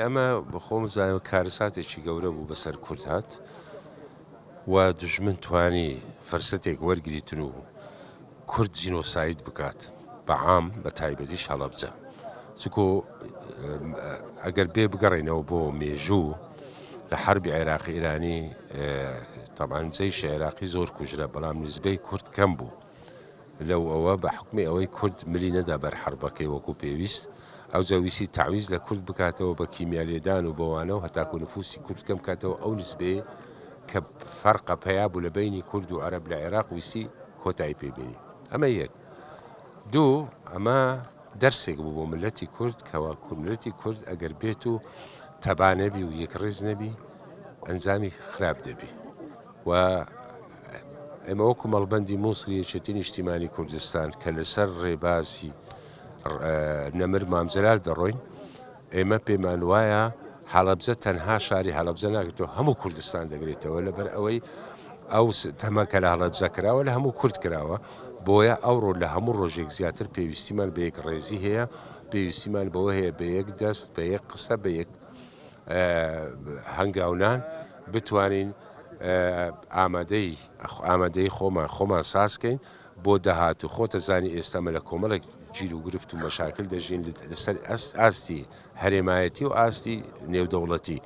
ئەمە بەخۆم زانم کارەساتێکی گەورە بوو بەسەر کورد هات و دژمن توانی فەرسەتێک وەرگریتن و کورد جینۆساید بکات بەعام بە تایبەتیش هەڵەبجە چکۆ ئەگەر بێ بگەڕێنەوە بۆ مێژوو لە حربی عێراقی ئیرانی طبعاً جەیشی عێراقی زۆر کوژرا بەڵام نزبەی کورد کەم بوو لەو ئەوە بە حکمی ئەوەی کورد ملی نەدا بەر حربەکەی وەکو پێویست ئەو جەویستی تعویز لە کورد بکاتەوە بە کیمیالێدان و بەوانە و هەتاکو نفوسی کورد کەم کاتەوە ئەو نسبێ کە فەرقە پەیا بوو لە بینی کورد و عەرەب لە عێراق ویسی کۆتایی پێبینی ئەمە یەک دوو ئەمە دەرسێک بوو بۆ ملەتی کورد کەوا ملەتی کورد ئەگەر بێت و تەبانەبی و یەکڕێز نەبی ئەنجامی خراپ دەبی و ئێمە وەکو مەڵبەندی مووسڵی یەکێتی نیشتیمانی کوردستان کە لەسەر ڕێبازی نەمر مامزەلال دەڕۆین ئێمە پێمان وایە هەڵەبجە تەنها شاری هەڵەبجە ناگرێتەوە هەموو کوردستان دەگرێتەوە لەبەر ئەوەی ئەو تەمەکە لە هەڵەبجە کراوە لە هەموو کورد کراوە بۆیە ئەوڕۆ لە هەموو ڕۆژێک زیاتر پێویستیمان بە یەک ڕێزی هەیە پێویستیمان بەوە هەیە بە یەک دەست بە یەک قسە بە یەک هەنگاونان بتوانین ئامادەی خۆمان سازکەین بۆ داهات و خۆتە زانی ئێستامە لە کۆمەڵێک گیر و گرفت و مەشاکل دەژین لەسەر ئاستی هەرێمایەتی و ئاستی نێودەوڵەتی